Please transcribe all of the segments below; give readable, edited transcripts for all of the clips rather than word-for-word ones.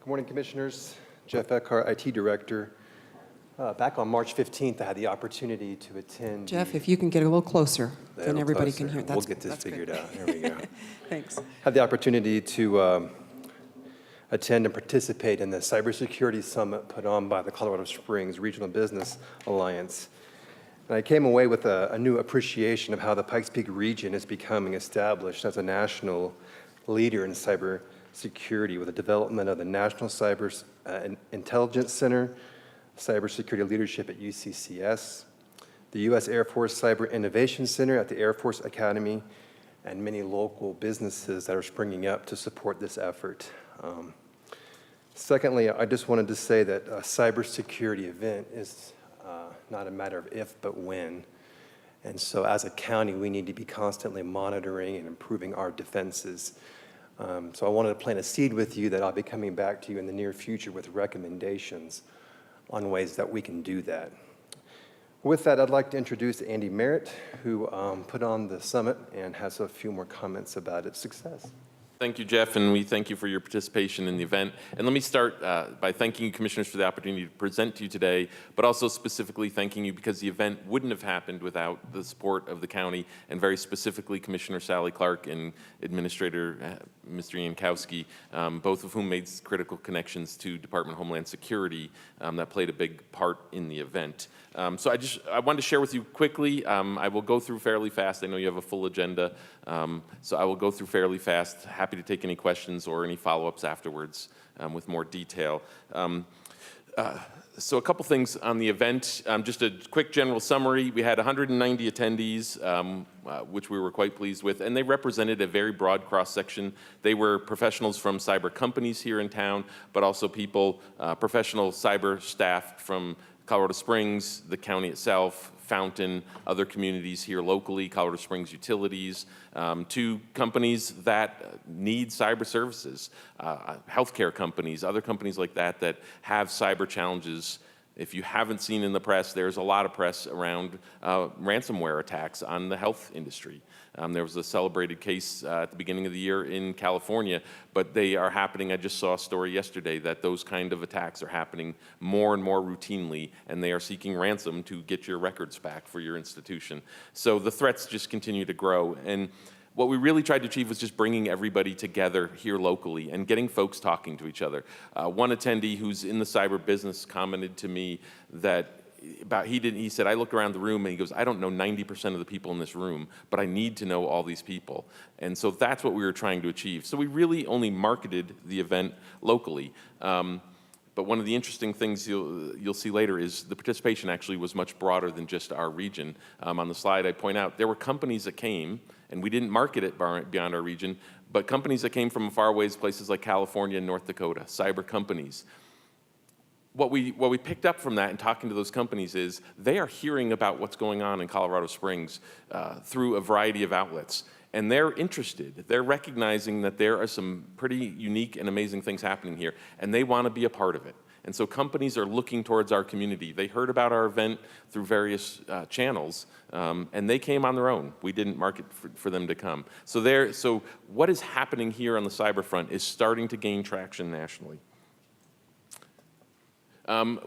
Good morning, Commissioners. Jeff Eckhart, IT Director. Back on March 15th, I had the opportunity to attend. Jeff, if you can get a little closer, then everybody can hear. We'll get this figured out. There we go. Thanks. Had the opportunity to attend and participate in the cybersecurity summit put on by the Colorado Springs Regional Business Alliance. And I came away with a new appreciation of how the Pikes Peak region is becoming established as a national leader in cybersecurity with the development of the National Cyber Intelligence Center, cybersecurity leadership at UCCS, the U.S. Air Force Cyber Innovation Center at the Air Force Academy, and many local businesses that are springing up to support this effort. Secondly, I just wanted to say that a cybersecurity event is not a matter of if, but when. And so as a county, we need to be constantly monitoring and improving our defenses. So I wanted to plant a seed with you that I'll be coming back to you in the near future with recommendations on ways that we can do that. With that, I'd like to introduce Andy Merritt, who put on the summit and has a few more comments about its success. Thank you, Jeff, and we thank you for your participation in the event. And let me start by thanking you, Commissioners, for the opportunity to present to you today, but also specifically thanking you because the event wouldn't have happened without the support of the county, and very specifically Commissioner Sally Clark and Administrator Mr. Yankowski, both of whom made critical connections to Department of Homeland Security that played a big part in the event. So I wanted to share with you quickly. I will go through fairly fast. I know you have a full agenda, so I will go through fairly fast. Happy to take any questions or any follow-ups afterwards with more detail. So a couple things on the event. Just a quick general summary. We had 190 attendees, which we were quite pleased with, and they represented a very broad cross-section. They were professionals from cyber companies here in town, but also people, professional cyber staff from Colorado Springs, the county itself, Fountain, other communities here locally, Colorado Springs Utilities, to companies that need cyber services, healthcare companies, other companies like that that have cyber challenges. If you haven't seen in the press, there's a lot of press around ransomware attacks on the health industry. There was a celebrated case at the beginning of the year in California, but they are happening. I just saw a story yesterday that those kind of attacks are happening more and more routinely, and they are seeking ransom to get your records back for your institution. So the threats just continue to grow. And what we really tried to achieve was just bringing everybody together here locally and getting folks talking to each other. One attendee who's in the cyber business commented to me that he said, I looked around the room and he goes, I don't know 90% of the people in this room, but I need to know all these people. And so that's what we were trying to achieve. So we really only marketed the event locally. But one of the interesting things you'll see later is the participation actually was much broader than just our region. On the slide I point out, there were companies that came, and we didn't market it beyond our region, but companies that came from far away places like California and North Dakota, cyber companies. What we picked up from that and talking to those companies is they are hearing about what's going on in Colorado Springs through a variety of outlets. And they're interested. They're recognizing that there are some pretty unique and amazing things happening here, and they want to be a part of it. And so companies are looking towards our community. They heard about our event through various channels, and they came on their own. We didn't market for them to come. So what is happening here on the cyber front is starting to gain traction nationally.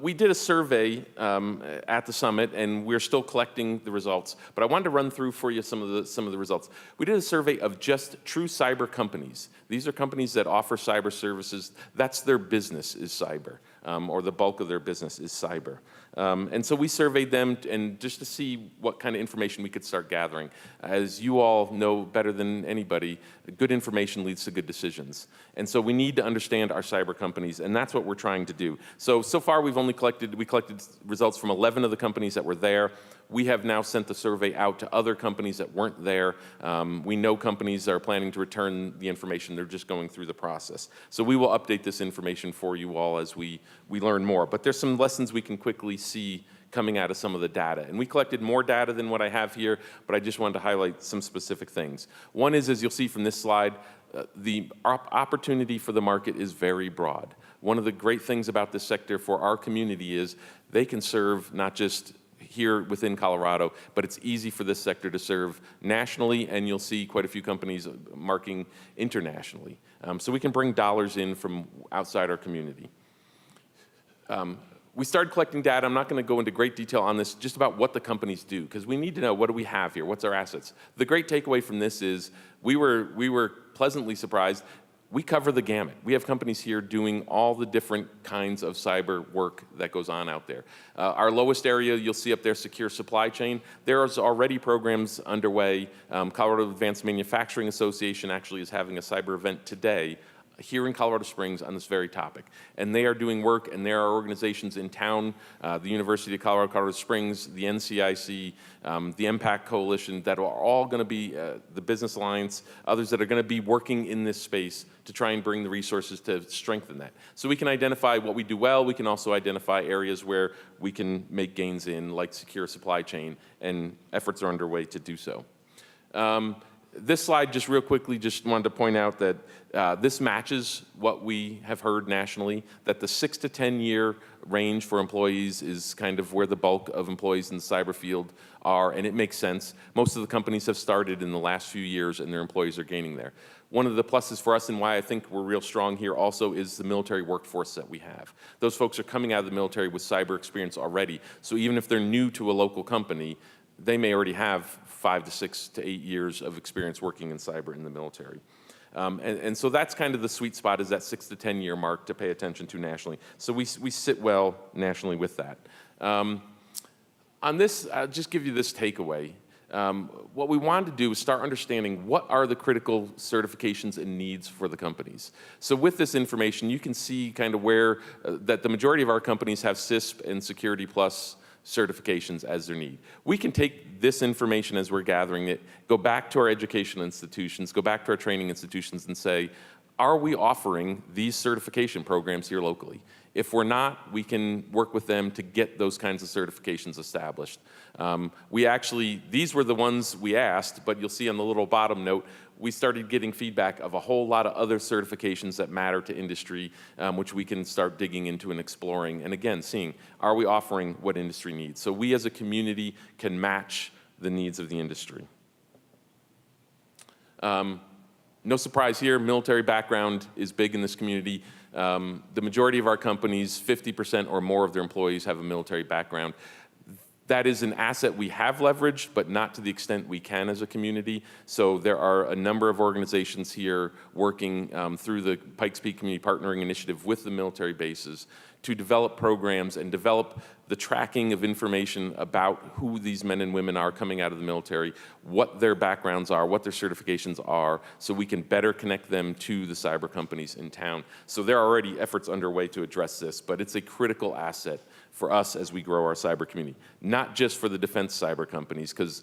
We did a survey at the summit, and we're still collecting the results. But I wanted to run through for you some of the results. We did a survey of just true cyber companies. These are companies that offer cyber services. That's their business, is cyber, or the bulk of their business is cyber. And so we surveyed them and just to see what kind of information we could start gathering. As you all know better than anybody, good information leads to good decisions. And so we need to understand our cyber companies, and that's what we're trying to do. So far we collected results from 11 of the companies that were there. We have now sent the survey out to other companies that weren't there. We know companies are planning to return the information. They're just going through the process. So we will update this information for you all as we learn more. But there's some lessons we can quickly see coming out of some of the data. And we collected more data than what I have here, but I just wanted to highlight some specific things. One is, as you'll see from this slide, the opportunity for the market is very broad. One of the great things about this sector for our community is they can serve not just here within Colorado, but it's easy for this sector to serve nationally, and you'll see quite a few companies marking internationally. So we can bring dollars in from outside our community. We started collecting data. I'm not going to go into great detail on this, just about what the companies do, because we need to know, what do we have here? What's our assets? The great takeaway from this is we were pleasantly surprised. We cover the gamut. We have companies here doing all the different kinds of cyber work that goes on out there. Our lowest area, you'll see up there, secure supply chain. There's already programs underway. Colorado Advanced Manufacturing Association actually is having a cyber event today here in Colorado Springs on this very topic. And they are doing work, and there are organizations in town, the University of Colorado Springs, the NCIC, the MPAC Coalition, that are all going to be, the Business Alliance, others that are going to be working in this space to try and bring the resources to strengthen that. So we can identify what we do well. We can also identify areas where we can make gains in, like secure supply chain, and efforts are underway to do so. This slide, just real quickly, just wanted to point out that this matches what we have heard nationally, that the 6 to 10 year range for employees is kind of where the bulk of employees in the cyber field are, and it makes sense. Most of the companies have started in the last few years, and their employees are gaining there. One of the pluses for us, and why I think we're real strong here also, is the military workforce that we have. Those folks are coming out of the military with cyber experience already, so even if they're new to a local company, they may already have 5 to 6 to 8 years of experience working in cyber in the military. And so that's kind of the sweet spot, is that 6 to 10 year mark to pay attention to nationally. So we sit well nationally with that. On this, I'll just give you this takeaway. What we wanted to do is start understanding what are the critical certifications and needs for the companies. So with this information, you can see kind of where that the majority of our companies have CISP and Security Plus certifications as their need. We can take this information as we're gathering it, go back to our educational institutions, go back to our training institutions and say, are we offering these certification programs here locally? If we're not, we can work with them to get those kinds of certifications established. These were the ones we asked, but you'll see on the little bottom note, we started getting feedback of a whole lot of other certifications that matter to industry, which we can start digging into and exploring. And again, seeing, are we offering what industry needs? So we as a community can match the needs of the industry. No surprise here, military background is big in this community. The majority of our companies, 50% or more of their employees have a military background. That is an asset we have leveraged, but not to the extent we can as a community. So there are a number of organizations here working through the Pikes Peak Community Partnering Initiative with the military bases to develop programs and develop the tracking of information about who these men and women are coming out of the military, what their backgrounds are, what their certifications are, so we can better connect them to the cyber companies in town. So there are already efforts underway to address this, but it's a critical asset for us as we grow our cyber community. Not just for the defense cyber companies, because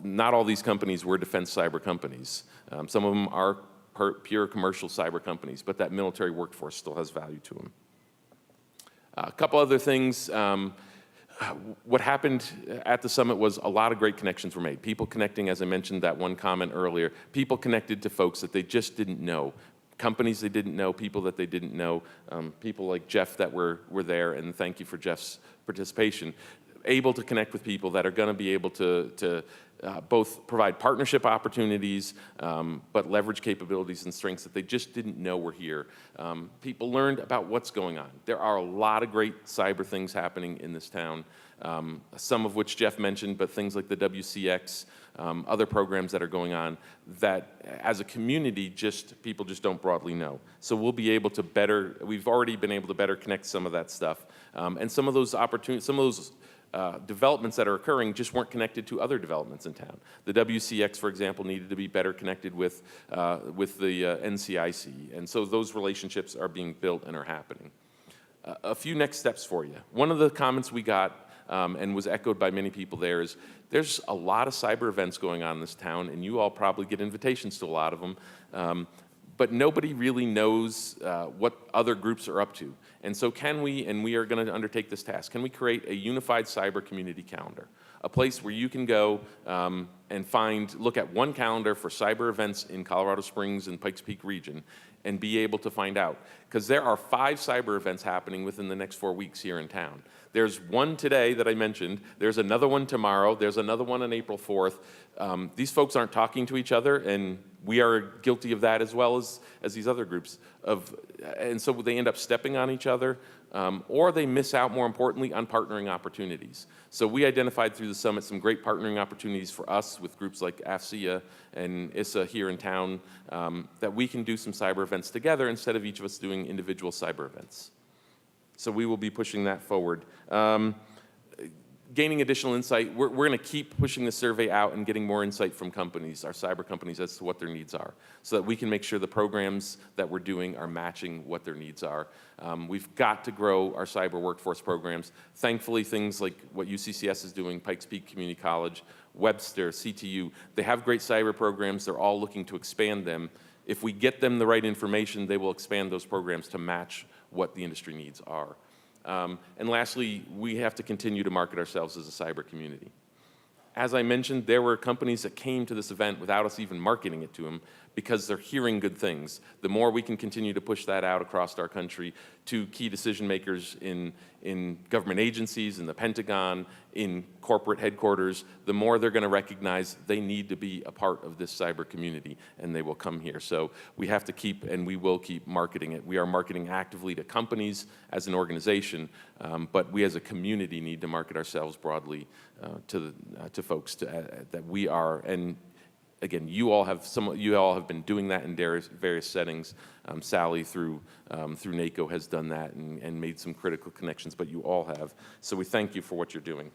not all these companies were defense cyber companies. Some of them are pure commercial cyber companies, but that military workforce still has value to them. A couple other things. What happened at the summit was a lot of great connections were made. People connecting, as I mentioned that one comment earlier, people connected to folks that they just didn't know. Companies they didn't know, people that they didn't know, people like Jeff that were there, and thank you for Jeff's participation. Able to connect with people that are going to be able to both provide partnership opportunities, but leverage capabilities and strengths that they just didn't know were here. People learned about what's going on. There are a lot of great cyber things happening in this town, some of which Jeff mentioned, but things like the WCX, other programs that are going on that as a community, people just don't broadly know. So we'll be able to we've already been able to better connect some of that stuff. And some of those opportunities, some of those developments that are occurring just weren't connected to other developments in town. The WCX, for example, needed to be better connected with the NCIC. And so those relationships are being built and are happening. A few next steps for you. One of the comments we got and was echoed by many people there is there's a lot of cyber events going on in this town, and you all probably get invitations to a lot of them. But nobody really knows what other groups are up to. And so can we, and we are going to undertake this task, can we create a unified cyber community calendar? A place where you can go and look at one calendar for cyber events in Colorado Springs and Pikes Peak region and be able to find out. Because there are 5 cyber events happening within the next 4 weeks here in town. There's one today that I mentioned. There's another one tomorrow. There's another one on April 4th. These folks aren't talking to each other, and we are guilty of that as well as these other groups. And so they end up stepping on each other, or they miss out, more importantly, on partnering opportunities. So we identified through the summit some great partnering opportunities for us with groups like AFCEA and ISSA here in town, that we can do some cyber events together instead of each of us doing individual cyber events. So we will be pushing that forward. Gaining additional insight, we're going to keep pushing the survey out and getting more insight from companies, our cyber companies, as to what their needs are, so that we can make sure the programs that we're doing are matching what their needs are. We've got to grow our cyber workforce programs. Thankfully, things like what UCCS is doing, Pikes Peak Community College, Webster, CTU, they have great cyber programs. They're all looking to expand them. If we get them the right information, they will expand those programs to match what the industry needs are. And lastly, we have to continue to market ourselves as a cyber community. As I mentioned, there were companies that came to this event without us even marketing it to them because they're hearing good things. The more we can continue to push that out across our country to key decision makers in government agencies, in the Pentagon, in corporate headquarters, the more they're going to recognize they need to be a part of this cyber community, and they will come here. So we have to keep, and we will keep marketing it. We are marketing actively to companies as an organization, but we as a community need to market ourselves broadly to folks that we are. And again, you all have been doing that in various settings. Sally through NACO has done that and made some critical connections, but you all have. So we thank you for what you're doing.